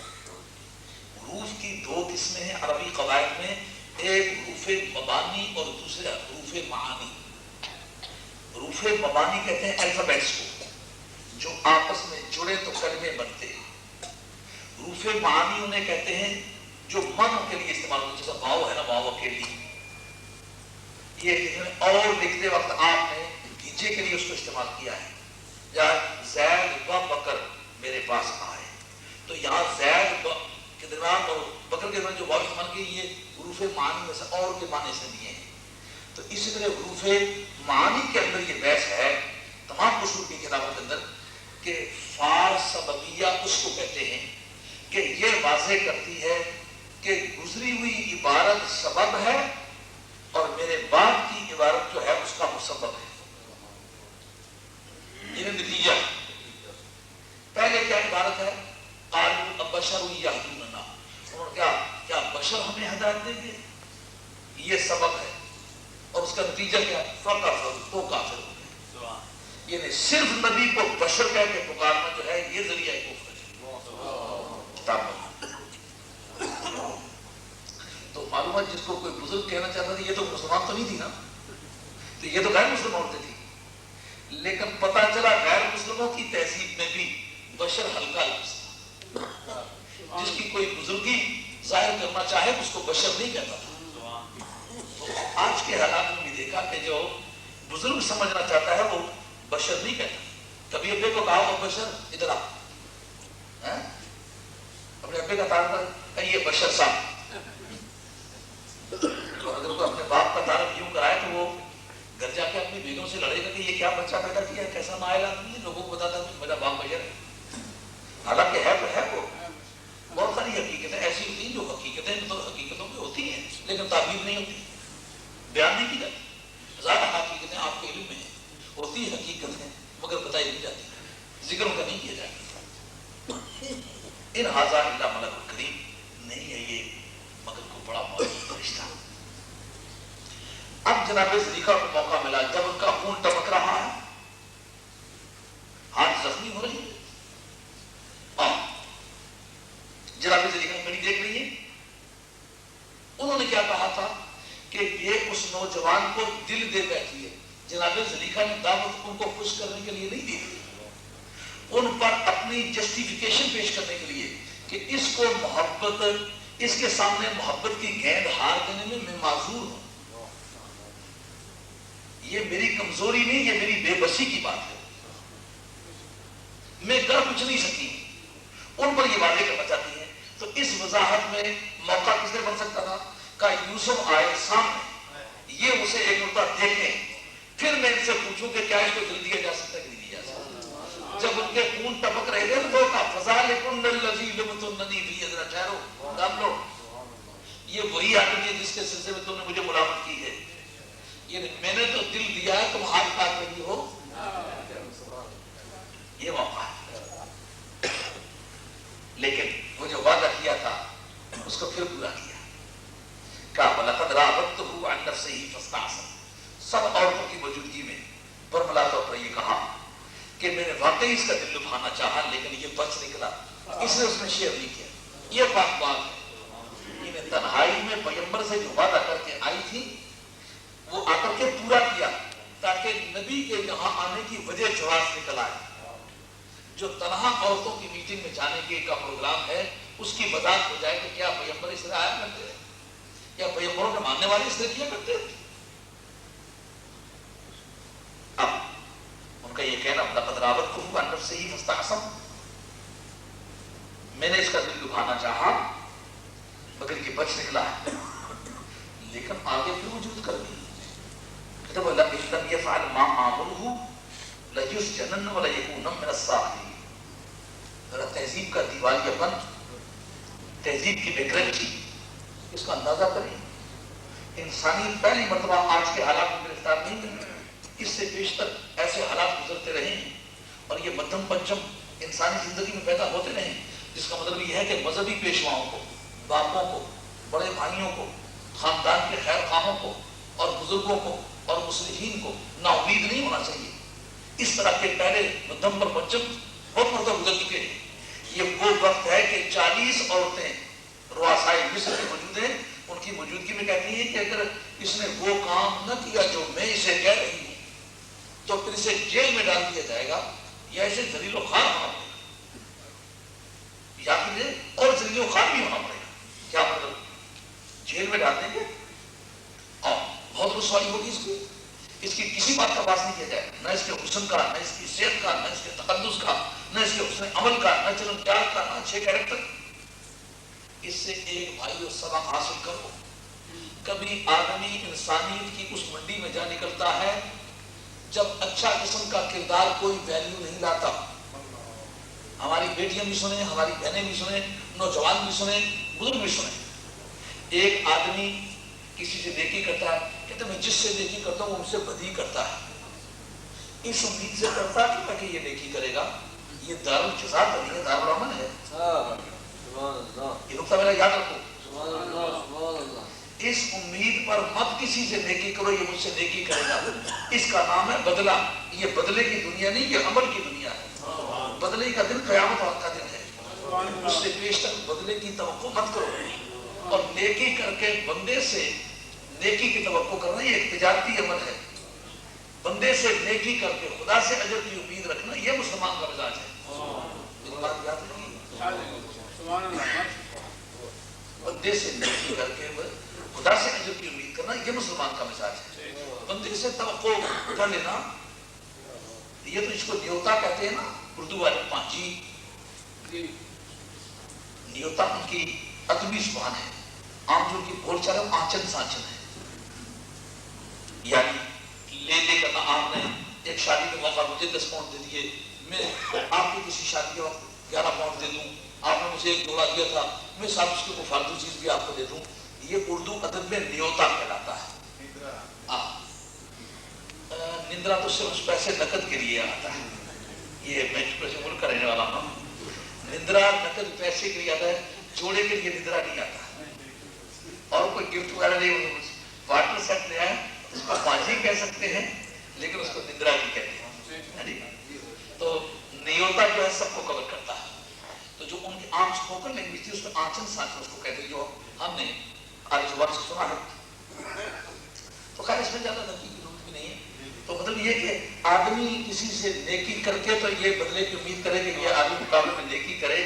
[SPEAKER 1] حروف کی 2 قسمیں ہیں عربی قواعد میں, ایک حروف مبانی اور دوسرے حروف معانی. حروف مبانی کہتے ہیں الفابیٹس کو جو آپس میں جڑے تو کلمے بنتے ہیں. حروف معانی انہیں کہتے ہیں جو معنوں کے لیے استعمال ہوتے ہیں, جیسا واو ہے نا, واو اکیلی. یہ اور لکھتے وقت آپ نے ہجے کے لیے اس کو استعمال کیا ہے, یا زید و بکر میرے پاس آئے, تو یہاں زید کے درمیان اور بکر کے درمیان جو واو استعمال کی یہ حروف معانی میں سے اور کے معنی سے دیے ہیں. تو اسی طرح حروف معانی کے اندر یہ بحث ہے تمام اصول کی کتابوں کے اندر کہ فا سببیہ اس کو کہتے ہیں کہ یہ واضح کرتی ہے کہ گزری ہوئی عبارت سبب ہے اور میرے بعد کی عبارت جو ہے اس کا مسبب ہے. یہ نتیجہ. پہلے کیا عبارت ہے, قالوا ابشر یہدوننا. انہوں نے کیا بشر ہمیں ہدایت دیں گے, یہ سبب ہے, اور اس کا نتیجہ کیا, فکفروا, تو کافر ہو گئے. یعنی صرف نبی کو بشر کہہ کے پکارنا جو ہے یہ ذریعہ کفر ہے. تو معلومات جس کو کوئی بزرگ کہنا چاہتا تھا یہ تو مسلمان تو نہیں تھی نا, تو یہ تو غیر مسلم عورتیں تھی. لیکن پتہ چلا غیر مسلموں کی تہذیب میں بھی بشر ہلکا لفظ تھا. جس کی کوئی بزرگی ظاہر کرنا چاہے اس کو بشر نہیں کہتا تھا. تو آج کے حالات میں بھی دیکھا کہ جو بزرگ سمجھنا چاہتا ہے وہ بشر نہیں کہتا. کبھی ابے کو کہا وہ بشر ادھر آ, اپنے ابے کا تعارف کر یہ بشر صاحب. تو اگر کوئی اپنے باپ کا تعارف یوں کرائے تو وہ گھر جا کے اپنی بیگم سے لڑے گا کہ یہ کیا بچہ پیدا کیا ہے, کیسا نائل آدمی ہے, لوگوں کو بتاتا ہے میرا باپ بشر ہے. حالانکہ ہے تو ہے, وہ بہت ساری حقیقتیں ایسی ہوتی ہیں جو حقیقتیں مطلب حقیقتوں میں ہوتی ہیں لیکن تعبیر نہیں ہوتی, بیان نہیں کی جاتی. زیادہ حقیقتیں آپ کے علم میں ہیں, ہوتی حقیقتیں مگر بتائی نہیں جاتی, ذکر ان کا نہیں کیا جائے. ان ھذا الا ملک کریم, نہیں ہے یہ مگر کو بڑا معزز فرشتہ. اب جناب زلیخا کو موقع ملا, جب ان کا خون ٹپک رہا ہے, ہاتھ زخمی ہو رہی ہے, جناب زلیخا کڑی دیکھ رہی ہے. انہوں نے کیا کہا تھا کہ یہ اس نوجوان کو دل دے بیٹھی ہے. جناب زلیخا نے دعوت ان کو خوش کرنے کے لیے نہیں دی, ان پر اپنی جسٹیفیکیشن پیش کرنے کے لیے کہ اس کو محبت, اس کے سامنے محبت کی گیند ہار دینے میں میں معذور ہوں. یہ میری کمزوری نہیں, یہ میری بے بسی کی بات ہے, میں کر کچھ نہیں سکی. ان پر یہ واضح کرنا چاہتی ہیں. تو اس وضاحت میں موقع کس نے بن سکتا تھا کہ یوسف آئے سامنے یہ اسے ایک مرتبہ دیکھیں، پھر میں ان سے پوچھوں کہ کیا اس کو دل دیا جا سکتا ہے کہ نہیں دیا جا سکتا۔ جب ان کے خون ٹپک رہے تھے تو کہا فَذَلِكُنَّ الَّذِي لُمْتُنَّنِي فِيهِ، ذرا ٹھہرو دم لو، یہ وہی آدمی ہے جس کے سلسلے میں تم نے مجھے ملامت کی ہے، یعنی میں نے تو دل دیا ہے، تم ہاتھ کاٹ رہی ہو، یہ موقع ہے۔ لیکن وہ جو وعدہ کیا تھا اس کو پھر پورا کیا، کہا وَلَقَدْ رَاوَدتُّهُ عَن نَفْسِهِ فَاسْتَعْصَمَ، سب عورتوں کی موجودگی میں برملا طور پر یہ کہا کہ میں نے واقعی اس کا دل لبھانا چاہا لیکن یہ بچ نکلا، اس نے اس میں شیئر نہیں کیا۔ یہ بات ہے، انہیں تنہائی میں پیغمبر سے جو وعدہ کر کے آئی تھی وہ آ کر کے پورا کیا تاکہ نبی کے یہاں آنے کی وجہ جواز نکل آئے۔ جو تنہا عورتوں کی میٹنگ میں جانے کے کا پروگرام ہے اس کی وضاحت ہو جائے کہ کیا پیغمبر اس طرح آیا کرتے ہیں، کیا پیغمبروں کے ماننے والے اس طرح کیا کرتے ہیں۔ اب ان کا یہ کہنا لقد راودتہ عن نفسہ فاستعصم، میں نے اس کا دل دکھانا چاہا مگر یہ بچ نکلا ہے، لیکن آگے پھر وجود کر دی کتب لم يفعل ما آمره ليسجنن وليكون من الصاغرين۔ ذرا تہذیب کا دیوالیہ پن، تہذیب کی بیکرنٹی، اس کا اندازہ کریں۔ انسانی پہلی مرتبہ آج کے حالات میں گرفتار نہیں ہے، اس سے بیشتر ایسے حالات گزرتے رہے ہیں اور یہ مدھم پنچم انسانی زندگی میں پیدا ہوتے رہے ہیں، جس کا مطلب یہ ہے کہ مذہبی پیشواؤں کو، باپوں کو، بڑے بھائیوں کو، خاندان کے خیر خواہوں کو اور بزرگوں کو اور مصلحین کو نا امید نہیں ہونا چاہیے۔ اس طرح کے پہلے مدھم پر پنچم بہت مرتبہ گزر چکے ہیں۔ یہ وہ وقت ہے کہ 40 عورتیں رؤسائے مصر کی موجود ہیں، ان کی موجودگی میں کہتی ہیں کہ اگر اس نے وہ کام نہ کیا جو میں اسے کہہ رہی ہوں تو پھر اسے جیل میں ڈال دیا جائے گا یا اسے ذلیل و خوار ہونا پڑے گا، یا پھر اور ذلیل و خوار بھی ہونا پڑے گا۔ کیا مطلب؟ جیل میں ڈال دیں گے اور بہت رسوائی ہوگی اس کی کسی بات کا باس نہیں کیا جائے، نہ اس کے حسن کا، نہ اس کی صحت کا، نہ اس کے تقدس کا، نہ اس کے حسن عمل کا، نہ چلن چال کا، نہ اچھے کیریکٹر۔ اس سے ایک بھائی اور سبق حاصل کرو، کبھی آدمی انسانیت کی اس منڈی میں جا نکلتا ہے جب اچھا قسم کا کردار کوئی ویلیو نہیں لاتا۔ ہماری بیٹیاں بھی سنیں، ہماری بہنیں بھی سنیں، نوجوان بھی سنیں، بزرگ بھی سنیں۔ ایک آدمی کسی سے نیکی کرتا ہے، کہتا ہے میں جس سے نیکی کرتا ہوں وہ مجھ سے بدی کرتا ہے، اس امید سے کرتا کہ کہ یہ نیکی کرے گا۔ یہ دارالجزا تو نہیں ہے، دارالعمل ہے۔ یہ نقطہ میرا یاد رکھو، اس امید پر مت کسی سے نیکی کرو یہ مجھ سے نیکی کرے گا، اس کا نام ہے بدلہ۔ یہ بدلے کی دنیا نہیں، یہ عمل کی دنیا ہے۔ بدلے کا دن قیامت وقت کا دن ہے، اس سے بیشتر بدلے کی توقع مت کرو، اور نیکی کر کے بندے سے نیکی کی توقع کرنا یہ ایک تجارتی عمل ہے۔ بندے سے نیکی کر کے خدا سے اجر کی امید رکھنا یہ مسلمان کا مزاج ہے۔ یہ بات یاد رکھیے، بندے سے نیکی کر کے خدا سے اجر کی امید کرنا یہ مسلمان کا مزاج ہے۔ بندے سے توقع کر لینا، یہ تو اس کو نیوتا کہتے ہیں نا اردو والے، پانچی نیوتا ان کی ادبی زبان ہے، عام جو کی بول چال آنچن سانچن ہے، یعنی لے دے کرنا۔ آپ نے ایک شادی کے موقع مجھے 10 پاؤنڈ دے دیے، میں آپ کی کسی شادی کے وقت 11 پاؤنڈ دے دوں، آپ نے مجھے ایک جوڑا دیا تھا، میں ساتھ اس کو فالتو چیز بھی آپ کو دے دوں، یہ اردو ادب میں نیوتا کہلاتا ہے۔ نندرا تو صرف پیسے نقد کے لیے آتا ہے، یہ میں ملک کا رہنے والا ہوں، نندرا نقد پیسے کے لیے آتا ہے، جوڑے کے لیے نندرا نہیں آتا۔ اور کوئی گفٹ وغیرہ نہیں، واٹر سیٹ لے آئے اس کو پانچی کہہ سکتے ہیں لیکن اس کو نندرا بھی کہتے ہیں۔ تو نیوتا جو ہے سب کو کور کرتا ہے، تو جو ان کی عام اسپوکن لینگویج تھی اس میں آنچن سانچن اس کو کہتے ہیں، جو ہم نے آج زبان سے سنا ہے۔ تو خیر اس میں زیادہ نقی کی ضرورت بھی نہیں ہے۔ تو مطلب یہ کہ آدمی کسی سے نیکی کر کے تو یہ بدلے کی امید کرے کہ یہ آدمی مقابلے میں نیکی کرے،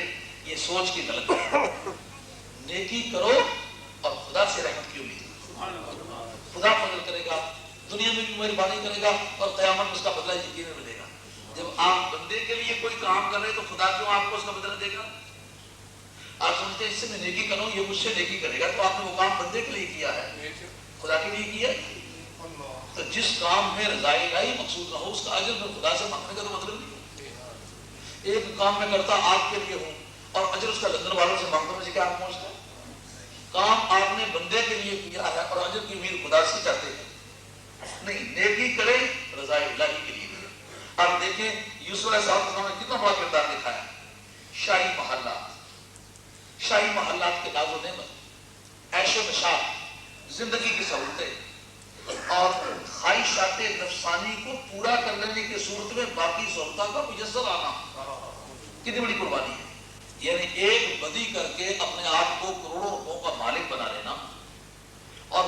[SPEAKER 1] یہ سوچ کی غلط ہے۔ نیکی کرو اور خدا سے رحمت کی امید کرو، خدا فضل کرے گا، دنیا میں بھی مہربانی کرے گا اور قیامت میں اس کا بدلہ یقیناً ملے گا۔ جب آپ بندے کے لیے کوئی کام کر رہے تو خدا کیوں آپ کو اس کا بدلہ دے گا؟ آپ سمجھتے ہیں اس سے میں نیکی کروں یہ مجھ سے نیکی کرے گا، تو آپ نے وہ کام بندے کے لیے کیا ہے، خدا کے لیے کیا۔ تو جس کام میں رضا الہی مقصود نہ ہو اس کا اجر میں خدا سے مانگنے کا تو مطلب نہیں ہے۔ ایک کام میں کرتا آپ کے لیے ہوں اور اجر اس کا لندن والوں سے مانگتا، مجھے کیا پہنچتا ہے؟ کام آپ نے بندے کے لیے کیا ہے اور اجر کی امید خدا سے چاہتے ہیں، نہیں، نیکی کرے رضا الہی کے لیے کرے۔ آپ دیکھیں یوسف علیہ السلام نے کتنا بڑا کردار دکھایا، شاہی محلات، شاہی محلات کے ناز و نعمت، عیش و نشاط، زندگی کی سہولتیں اور خواہشات نفسانی کو پورا کر لینے کی صورت میں باقی سہولتوں کا میسر آنا، کتنی بڑی قربانی ہے۔ یعنی ایک بدی کر کے اپنے آپ کو کروڑوں روپوں کا مالک بنا لینا اور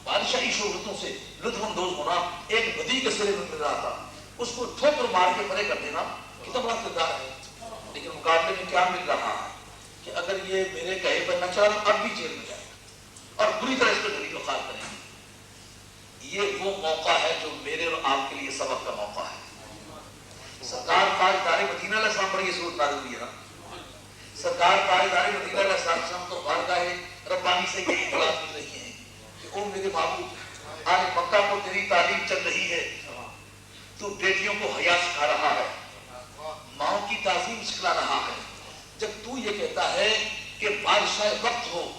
[SPEAKER 1] بادشاہی شہرتوں سے لطف اندوز ہونا ایک بدی کے سرے میں مل رہا تھا، اس کو ٹھوکر مار کے پرے کر دینا کتنا بڑا کردار ہے۔ لیکن مقابلے میں کیا مل رہا ہے کہ اگر یہ میرے کہے پر نہ چلا تو اب بھی جیل میں جائے گا اور بری طرح اس پہ دلیل و خال کریں گے۔ یہ وہ موقع ہے جو میرے اور آپ کے لیے سبق کا موقع ہے۔ سرکار تاجدار مدینہ علیہ السلام پر یہ صورت نازل ہوئی ہے نا، سرکار تاجدار مدینہ علیہ السلام کو بارگاہ ربانی سے یہ اطلاعات مل رہی ہیں کہ او میرے محبوب، آج مکہ کو تیری تعلیم چل رہی ہے، تو بیٹیوں کو حیا سکھا رہا ہے، ماؤں کی تعظیم سکھلا رہا ہے۔ جب تو یہ کہتا ہے کہ بادشاہ وقت ہو،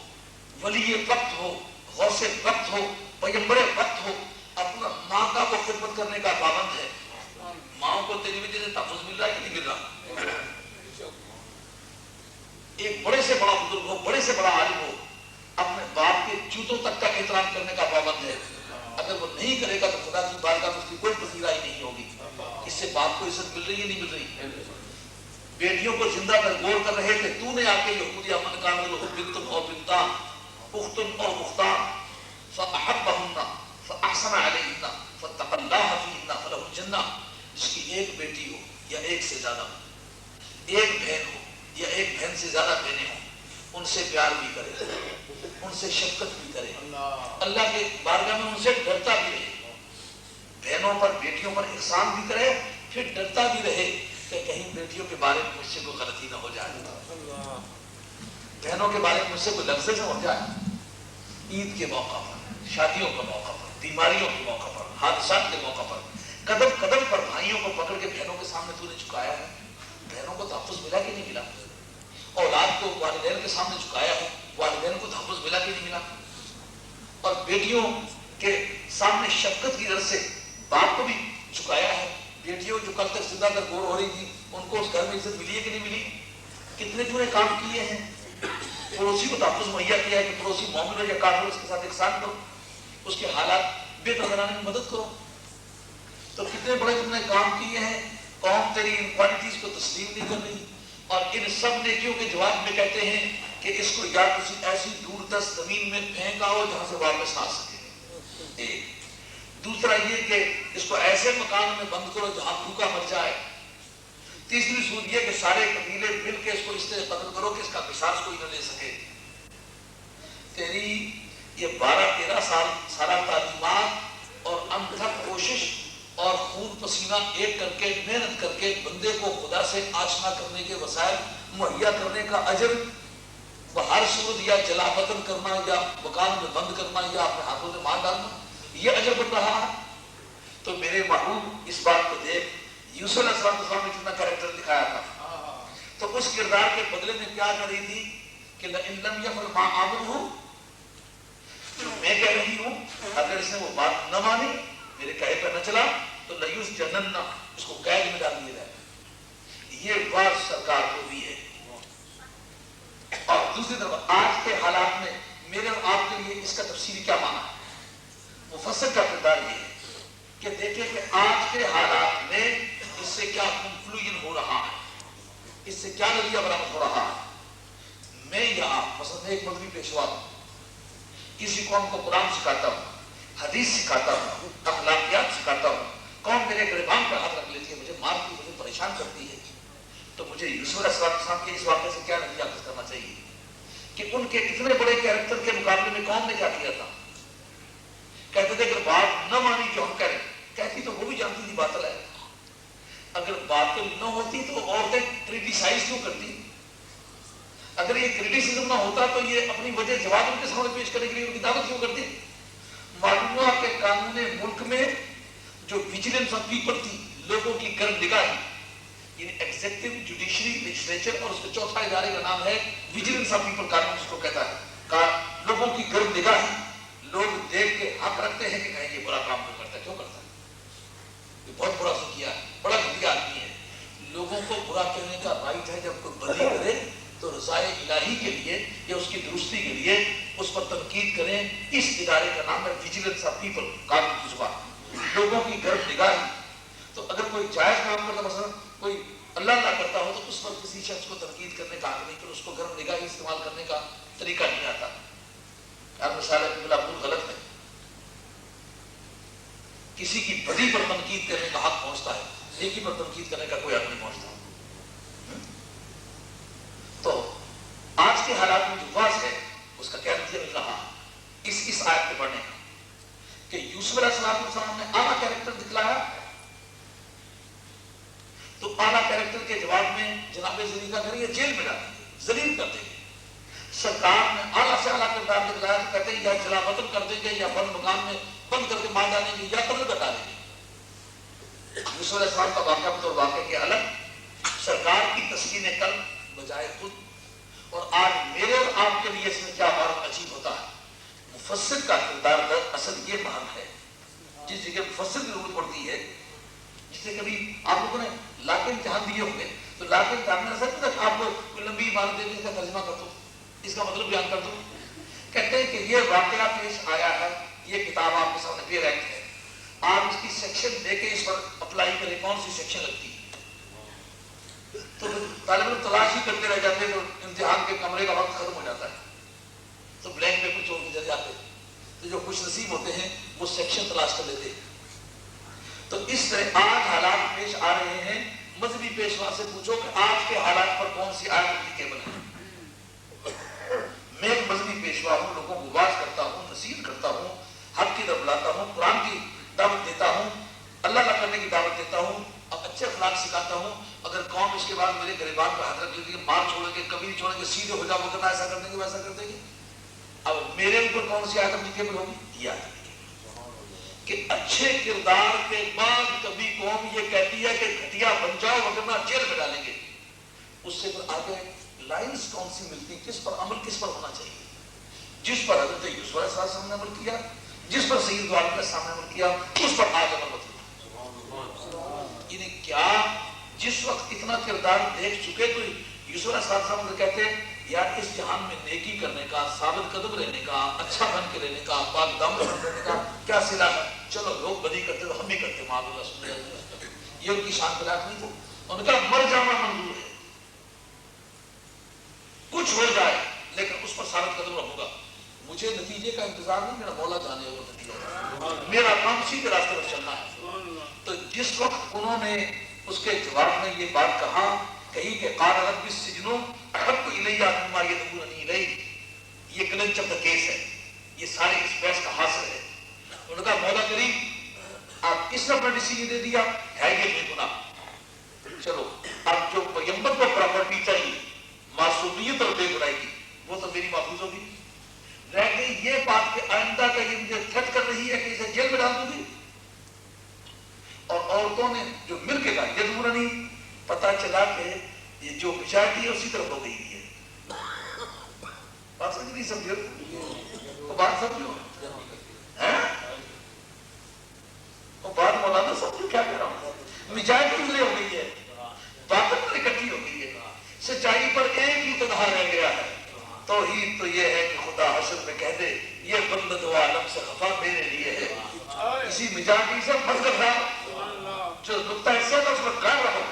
[SPEAKER 1] ولی وقت ہو، غوث وقت ہو، پیغمبر وقت ہو، اپنا ماں کا وہ خدمت کرنے کا پابند ہے، ماؤں کو تیری وجہ سے تحفظ مل رہا ہے کہ نہیں مل رہا؟ ایک بڑے سے بڑا بزرگ ہو، بڑے سے بڑا عالم ہو، اپنے باپ کے جوتوں تک کا احترام کرنے کا پابند ہے، اگر وہ نہیں کرے گا تو خدا کی بارگاہ میں اس کی کوئی پذیرائی نہیں ہوگی۔ اس سے باپ کو عزت مل رہی ہے نہیں مل رہی؟ بیٹیوں کو زندہ کر غور کر رہے تھے، تو نے آ کے یہ دیا من کان له بنت اور بنتان اخت اور اختان فاحبهن فاحسن عليهن فاتقى الله فيهن فله الجنہ، جس کی ایک بیٹی ہو یا ایک سے زیادہ، ایک بہن ہو یا ایک بہن سے زیادہ بہنیں ہوں، ان سے پیار بھی کرے، ان سے شفقت بھی کرے، اللہ کے بارگاہ میں ان سے ڈرتا بھی رہے، بہنوں پر بیٹیوں پر احسان بھی کرے، پھر ڈرتا بھی رہے کہ کہیں بیٹیوں کے بارے میں مجھ سے کوئی غلطی نہ ہو جائے، بہنوں کے بارے میں مجھ سے کوئی لفظ نہ ہو جائے۔ عید کے موقع پر، شادیوں کے موقع پر، بیماریوں کے موقع پر، حادثات کے موقع پر، قدم قدم پر بھائیوں کو پکڑ کے بہنوں کے سامنے تو نے جھکایا ہے، بہنوں کو تحفظ ملا کہ نہیں ملا؟ اولاد کو والدین کے سامنے جھکایا ہے، والدین کو تحفظ ملا کہ نہیں ملا؟ اور بیٹیوں کے سامنے شفقت کی غرض سے باپ کو بھی جھکایا ہے، بیٹیوں جو کل تک زندہ کر گور ہو رہی تھی ان کو اس گھر میں عزت ملی ہے کہ نہیں ملی؟ کتنے جو نے کام کیے ہیں، پڑوسی کو تحفظ مہیا کیا ہے کہ پڑوسی مومن ہو یا کافر اس کے ساتھ احسان کرو، اس کے حالات بہتر بنانے میں مدد کرو۔ تو کتنے بڑے تم نے کام کیے ہیں، قوم تیری ان کوالٹیز کو تسلیم نہیں کر رہی اور ان سب نیکیوں کے جواب میں کہتے ہیں کہ اس کو یا کسی ایسی دور دست زمین میں پھینکا ہو جہاں سے واپس آ سکے، ایک دوسرا یہ کہ اس کو ایسے مکان میں بند کرو جہاں بھوکا مر جائے، تیسری صورت یہ کہ سارے قبیلے مل کے اس کو اس طرح قتل کرو کہ اس کا قصاص کوئی نہ لے سکے۔ تیری یہ 12-13 سالہ تعلیمات اور انتھک کوشش اور خون پسینہ ایک کر کے محنت کر کے بندے کو خدا سے آشنا کرنے کے وسائل مہیا کرنے کا اجر ہر صورت یا جلا وطن کرنا یا مکان میں بند کرنا یا اپنے ہاتھوں سے مار ڈالنا، یہ اجر بن رہا ہے۔ تو میرے محبوب اس بات کو دیکھ، یوسف علیہ السلام نے کتنا کریکٹر دکھایا تھا، تو اس کردار کے بدلے میں کیا کر رہی تھی کہ لَإِن لَمْ يَفْعَلْ مَا آمُرُهُ، جو میں کہہ رہی ہوں اگر اس نے وہ بات نہ مانی، میرے کہے پر نہ چلا تو لَيُسْجَنَنَّ، اس کو قید میں ڈال دیا جائے۔ یہ بات سرکار کو بھی ہے۔ اور دوسری طرف آج کے حالات میں میرے اور آپ کے لیے اس کا تفصیلی کیا معنی ہے؟ مفسر کا کردار یہ ہے کہ دیکھیں کہ آج کے حالات میں اس سے کیا کنکلوژن ہو رہا ہے، اس سے کیا نتیجہ برآمد ہو رہا ہے۔ میں یا آپ مثلا ایک مذہبی پیشوا ہوں، کسی قوم کو قرآن سکھاتا ہوں، حدیث سکھاتا ہوں، اخلاقیات سکھاتا ہوں، قوم میرے گریبان پر ہاتھ رکھ لیتی ہے، مجھے مارتی، مجھے پریشان کرتی ہے، تو مجھے یوسف علیہ السلام کے اس واقعے سے کیا نتیجہ حاصل کرنا چاہیے کہ ان کے اتنے بڑے کیریکٹر کے مقابلے میں قوم نے کیا کیا تھا؟ کہتے تھے اگر بات نہ مانی جو ہم کریں، کہتی تو وہ بھی جانتی تھی باطل ہے، اگر باطل نہ ہوتی تو عورتیں کریٹیسائز کیوں کرتی؟ اگر یہ کریٹیسزم نہ ہوتا تو یہ اپنی وجہ جواب ان کے سامنے پیش کرنے کے لیے ان کی دعوت کیوں کرتی؟ معلوم ہوا کہ قانون ملک میں جو ویجیلنس آف پیپل تھی، لوگوں کی گرم نگاہی، یعنی ایگزیکٹو، جوڈیشری، لیجسلیچر، اور اس کے چوتھا ادارے کا نام ہے ویجیلنس آف پیپل قانون جس کو کہتا ہے، لوگوں کی گرم نگاہی، لوگ دیکھ کے حق رکھتے ہیں کہ کہیں یہ برا کام کیوں کرتا ہے، کیوں کرتا ہے، یہ بہت برا سو کیا ہے، بڑا گھٹیا آدمی ہے۔ لوگوں کو برا کہنے کا رائٹ ہے، جب کوئی بدی کرے تو رضائے الہی کے لیے یا اس کی درستی کے لیے اس پر تنقید کریں۔ اس ادارے کا نام ہے ویجیلنس آف پیپل، قانون کی زبان، لوگوں کی گرم نگاہی۔ تو اگر کوئی جائز کام کرتا، مثلا کوئی اللہ اللہ کرتا ہو، تو اس پر کسی شخص کو تنقید کرنے کا حق نہیں، کہ اس کو گرم نگاہی استعمال کرنے کا طریقہ نہیں آتا۔ یار مثال ہے کہ بالکل غلط ہے، کسی کی بدی پر تنقید کرنے کا حق پہنچتا ہے، نیکی پر تنقید کرنے کا کوئی حق نہیں پہنچتا۔ تو آج کے حالات میں جو واضح ہے اس کا کیا نتیجہ مل رہا اس آیت کے پڑھنے کا، کہ یوسف علیہ السلام نے اعلیٰ کیریکٹر دکھلایا، تو اعلیٰ کیریکٹر کے جواب میں جناب زلیخا کریں گے، جیل میں ڈالیں گے، ذلیل کر دیں گے۔ سرکار نے اعلیٰ سے اعلیٰ کردار دکھلایا تو کہتے ہیں یا جلا وطن کر دیں گے، یا بند مکان میں بند کر کے مار ڈالیں گے، یا قتل کر ڈالیں گے۔ یوسف علیہ السلام کا واقعہ بطور واقعہ کے الگ، سرکار کی تسکین قلب بجائے خود۔ اور آج میرے اور آپ کے لیے اس میں کیا بات عجیب ہوتا ہے، مفسر کا کردار در اصل یہ مہم ہے، جس جگہ مفسر کی ضرورت پڑتی ہے۔ جسے کبھی آپ لوگوں نے لا کے امتحان دیے ہوں گے، تو لا کے امتحان میں ایسا نہیں تھا آپ کو کوئی لمبی عبارت دے کے اس کا ترجمہ کر دو، اس کا مطلب بیان کر دو۔ کہتے ہیں کہ یہ واقعہ پیش آیا ہے، یہ کتاب آپ کے سامنے پیئر ایکٹ ہے، آپ اس کی سیکشن دے کے اس پر اپلائی کریں، کون سی سیکشن لگتی ہے۔ تو طالب علم تلاش ہی کرتے رہ جاتے ہیں، تو امتحان کے کمرے کا وقت ختم ہو جاتا ہے، تو بلینک پیپر چھوڑ کے چلے جاتے ہیں۔ تو جو خوش نصیب ہوتے ہیں وہ سیکشن تلاش کر لیتے ہیں۔ تو اس طرح آج حالات پیش آ رہے ہیں، مذہبی پیشوا سے پوچھو کہ آج کے حالات پر کون سی آیت اپلیکیبل ہے۔ میں ایک مذہبی پیشوا ہوں، لوگوں کو واعظ کرتا ہوں، نصیحت کرتا ہوں، حق کی طرف لاتا ہوں، قرآن کی دعوت دیتا ہوں، اللہ اللہ کرنے کی دعوت دیتا ہوں، اچھے اخلاق سکھاتا ہوں۔ اگر قوم اس کے بعد میرے گریبان پر ہاتھ رکھ لیتی ہے، مار چھوڑیں گے، کبھی نہیں چھوڑیں گے، سیدھے ہو جاؤ، وغیرہ ایسا کر دیں گے، ویسا کر دیں گے۔ اب میرے اوپر کون سی آیت اپلیکیبل ہوگی؟ یہ آیت کہ اچھے کردار کے بعد کبھی قوم یہ کہتی ہے کہ گھٹیا بن جاؤ وگرنہ جیل میں ڈالیں گے، اس سے پھر آگے لائنز کون سی ملتی، کس پر عمل کس پر ہونا چاہیے؟ جس پر حضرت یوسف علیہ السلام نے عمل کیا، جس پر سید دو عالم علیہ السلام نے عمل کیا، اس پر آج عمل ہوتا ہے۔ یعنی کیا جس وقت اتنا کردار دیکھ چکے تو یوسف علیہ السلام نے کہتے ہیں یار اس جہان میں نیکی کرنے کا، ثابت قدم رہنے کا، اچھا بن کے رہنے کا، پاک دامن بن رہنے کا کیا صلہ ہے؟ چلو لوگ بدی کرتے تو ہم بھی کرتے، معاذ اللہ سن لیا، یہ ان کی شان کے لائق نہیں تھا۔ انہوں نے کہا مر جانا منظور ہے، کچھ ہو جائے لیکن اس پر ثابت قدم رہوں گا، مجھے نتیجے کا انتظار نہیں، میرا مولا جانے وہ نتیجہ، میرا کام سیدھے راستے پر چلنا ہے۔ تو جس وقت انہوں نے اس کے جواب میں یہ بات کہی کہ قال رب السجن احب الی مما یدعوننی الیہ، یہ کلنچ آف دا کیس ہے، یہ سارے اس بحث کا حاصل ہے۔ انہوں نے کہا مولا کریم آپ اس نے اپنا ڈیسیجن دے دیا ہے، یہ بے گناہ، چلو اب جو پیغمبر کو پراپرٹی چاہیے معصومیت اور بے گناہی کی، وہ تو میری محفوظ ہوگی، رہ گئی یہ بات کہ آئندہ کا یہ مجھے تھرٹ کر رہی ہے کہ اسے جیل میں ڈال دوں گی۔ اور عورتوں نے جو مل کے کہا یدعوننی، پتا چلا کہ یہ جو بچاتی ہے اسی طرف ہو گئی ہے۔ بات سمجھ نہیں سمجھو، وہ بات سمجھو، وہ بات مولانا سمجھو کیا کہہ رہا ہوں، مجاہدی ملے ہو گئی ہے، طاقت اکٹھی ہو گئی ہے، سچائی پر ایک ہی تنہا رہ گیا ہے۔ توحید تو یہ ہے کہ خدا حشر میں کہہ دے یہ بندہ دو عالم سے خفا میرے لیے ہے، اسی مجاہدی سے مطلب ہے جو نقطہ حصہ تھا اس پر قائم رہو۔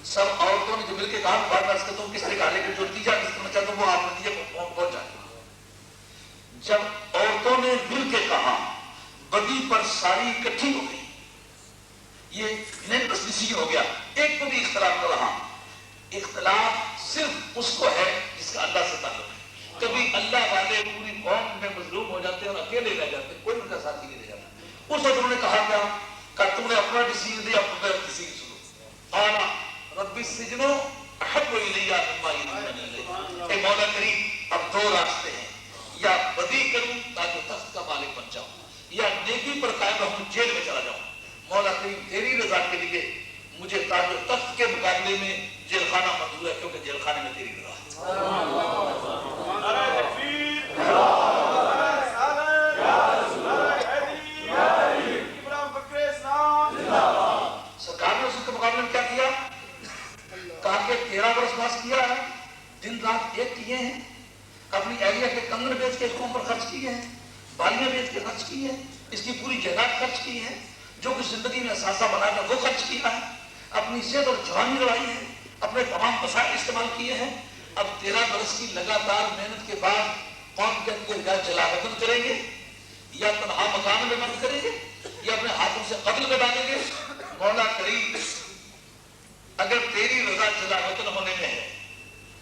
[SPEAKER 1] سب عورتوں نے جو مل کے کہا بات بات کرتا ہوں کس نے کہا، لیکن جو نتیجہ کس کرنا چاہتا ہوں وہ آپ نتیجے کو پہنچ جائے۔ جب عورتوں نے مل کے کہا بدی پر ساری اکٹھی ہو گئی، یہ یونینیمس ڈیسیژن ہو گیا، ایک کو بھی اختلاف نہ رہا۔ اختلاف صرف اس کو ہے جس کا اللہ سے تعلق ہے۔ کبھی اللہ والے پوری قوم میں مظلوم ہو جاتے ہیں اور اکیلے رہ جاتے ہیں، کوئی ان کا ساتھی نہیں رہ جاتا۔ اس وقت انہوں نے کہا کیا کہ تم نے اپنا ڈیسیژن دیا، اپنا ڈیسیژن سنو، آنا رب السجن احب الی مما یدعوننی الیہ۔ اے مولا کریم اب دو راستے ہیں، یا بدی کروں تاکہ تخت کا مالک بن جاؤں، یا نیکی پر قائم رہوں جیل میں چلا جاؤں۔ مولا کریم تیری رضا کے لیے مجھے تاج و تخت کے مقابلے میں جیل خانہ منظور ہے، کیونکہ جیل خانے میں تیری رضا ہے۔ سرکار نے اس کے مقابلے میں کیا کیا؟ کہا کہ 13 برس پاس کیا ہے، دن رات ایک کیے ہیں، اپنی اہلیہ کے کنگن بیچ کے اس قوم پر خرچ کیے ہیں، بالیاں بیچ کے خرچ کی ہے، اس کی پوری جائیداد خرچ کی ہے، جو کچھ زندگی میں اثاثہ بنا کر وہ خرچ کیا ہے، اپنی صحت اور جوانی لڑائی ہے، اپنے تمام وسائل استعمال کیے ہیں۔ اب 13 برس کی لگاتار محنت کے بعد قوم کے اندر یا جلا وطن کریں گے، یا تنہا مکان میں بند کریں گے، یا اپنے ہاتھوں سے قتل میں ڈالیں گے۔ مولا کریم اگر تیری رضا جلا وطن ہونے میں ہے،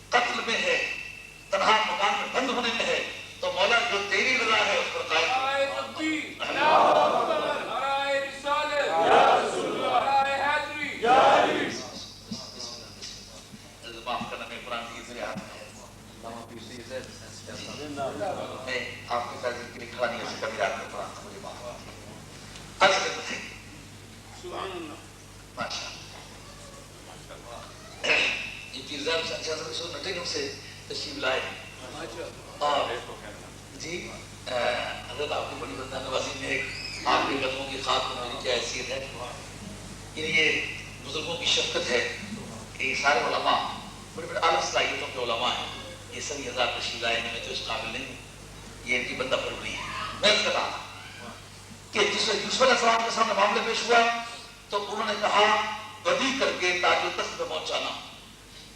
[SPEAKER 1] قتل میں ہے، تنہا مکان میں بند ہونے میں ہے، تو مولا جو تیری رضا ہے اس پر قائم میں آپ کے تعزیب کے لیے کھڑا نہیں ہو سکا، میرے ہاتھ میں قرآن تھا، مجھے معاف عرض کرتے تھے ماشاء اللہ یہ پیر صاحب شاہ نٹنگم سے تشریف لائے اور جی حضرت آپ کی بڑی بندہ نوازی میں آپ کے قدموں کی خاک میں میری کیا حیثیت ہے، یہ بزرگوں کی شفقت ہے کہ یہ سارے علماء بڑے بڑے اعلیٰ صلاحیتوں کے علماء ہیں، یہ سبھی ہزار تشریف لائے ہیں، میں تو اس قابل نہیں ہوں، یہ ان کی بندہ پروری ہے۔ میں اس کا کہا کہ جس وقت یوسف علیہ السلام کے سامنے معاملے پیش ہوا تو انہوں نے کہا بدی کر کے تاج و تخت پہ پہنچانا،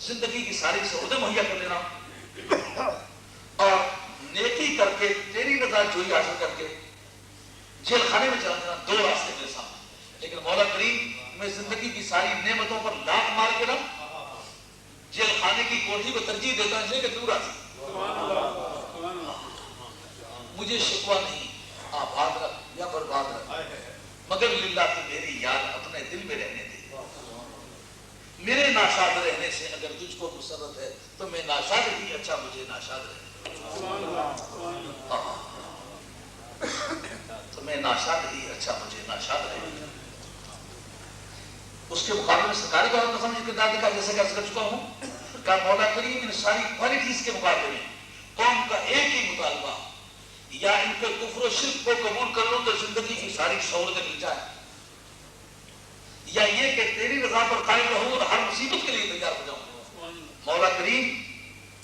[SPEAKER 1] زندگی کی ساری سہولتیں مہیا کر لینا، اور نیکی کر کے تیری رضا جوئی حاصل کر کے جیل خانے میں چلا جانا، دو راستے میرے سامنے۔ لیکن مولا کریم میں زندگی کی ساری نعمتوں پر لات مار کے نہ جیل خانے کی کوٹھی کو ترجیح دیتا ہے کہ تو راضی، مجھے شکوہ نہیں، آباد رکھ یا برباد رکھ، مگر للہ تو میری یاد اپنے دل میں رہنے دے، میرے ناشاد رہنے سے اگر تجھ کو مسرت ہے تو میں ناشاد ہی اچھا مجھے ناشاد رہنے تو میں ناشاد ہی اچھا مجھے ناشاد رہنے۔ اس کے مقابلے میں سرکاری گورنر کا سمجھ کردار دکھا، جیسے کہ عرض کر چکا ہوں کہ مولا کریم ان ساری کوالٹیز کے مقابلے میں قوم کا ایک ہی مطالبہ، یا ان کے کفر و شرک کو قبول کر لوں تو زندگی کی ساری سہولتیں مل جائیں، یا یہ کہ تیری رضا پر قائم رہوں اور ہر مصیبت کے لیے تیار ہو جاؤں۔ مولا کریم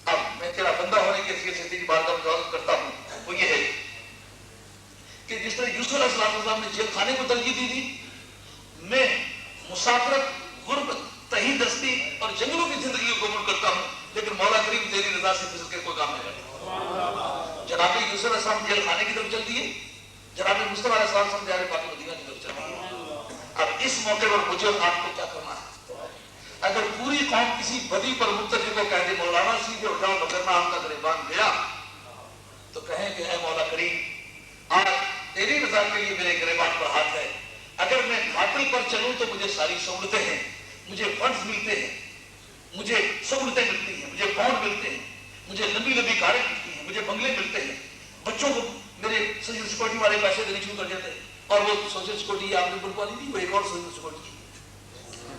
[SPEAKER 1] اب میں تیرا بندہ ہونے کی حیثیت سے تیری بارگاہ میں دعا کرتا ہوں، وہ یہ ہے کہ جس طرح یوسف علیہ السلام نے جیل خانے کو ترجیح دی تھی، میں مسافرت، غربت، تہی دستی اور جنگلوں کی زندگی کو قبول کرتا ہوں، لیکن مولا کریم تیری رضا سے پھسل کے کوئی کام نہیں کرتا۔ جناب یوسف علیہ السلام جیل خانے کی طرف چل دیے، جناب مصطفیٰ علیہ السلام دیار پاک مدینہ کی طرف چل دیے۔ اب اس موقع پر مجھے اور آپ کو کیا کرنا ہے؟ اگر پوری قوم کسی بدی پر متفق کو کہہ دے مولانا سیدھے اٹھاؤ وگرنہ آپ کا گریبان گیا، تو کہیں کہ اے مولا کریم آج تیری رضا کے لیے میرے گریبان پر ہاتھ ہے، اگر میں قاتل پر چلوں تو مجھے ساری سہولتیں ہیں، مجھے فنڈز ملتے ہیں، مجھے سہولتیں ملتی ہیں، مجھے بانڈ ملتے ہیں، مجھے لمبی لمبی کاریں ملتی ہیں، مجھے بنگلے ملتے ہیں، بچوں کو میرے سوشل سیکورٹی والے پیسے دینے شروع کر دیتے ہیں، اور وہ سوشل سیکورٹی آپ نے بنوا نہیں، وہ ایک اور سوشل سیکورٹی ہے،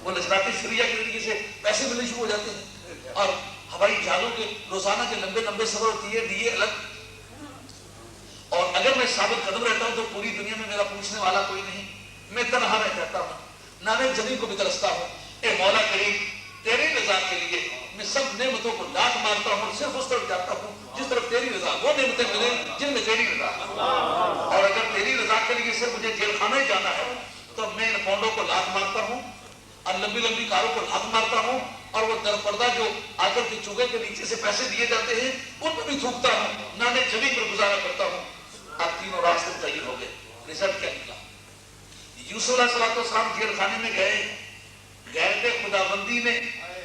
[SPEAKER 1] وہ نشراتی سریا کے ذریعے سے پیسے ملنے شروع ہو جاتے ہیں، اور ہوائی جہازوں کے روزانہ کے لمبے لمبے سفر ہوتی ہے، دیے الگ، اور اگر میں ثابت قدم رہتا ہوں تو پوری دنیا میں میرا پوچھنے والا کوئی نہیں، میں تنہا رہ جاتا ہوں، نانے زمین کو بھی ترستا ہوں۔ اے مولا کریم تیری رضا کے لیے میں سب نعمتوں کو لات مارتا ہوں اور صرف اس طرف جاتا ہوں جس طرف تیری رضا، وہ نعمتیں ملے جن میں تیری رضا، اور اگر تیری رضا کے لیے صرف مجھے جیل خانہ جانا ہے تو میں ان پونڈوں کو لات مارتا ہوں اور لمبی لمبی کاروں کو لات مارتا ہوں، اور وہ در پردہ جو آجر کے چوگے کے نیچے سے پیسے دیے جاتے ہیں ان میں بھی تھوکتا ہوں، نانے جبی پر گزارا کرتا ہوں۔ اب تینوں راستے متعین ہو گئے، رزلٹ کیا نکلا؟ یوسف علیہ السلام جیل خانے میں گئے، غیرت خداوندی نے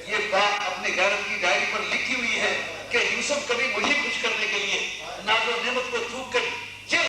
[SPEAKER 1] یہ بات اپنی غیرت کی ڈائری پر لکھی ہوئی ہے کہ یوسف کبھی مجھے خوش کرنے کے لیے ناز و نعمت کو تھوک کر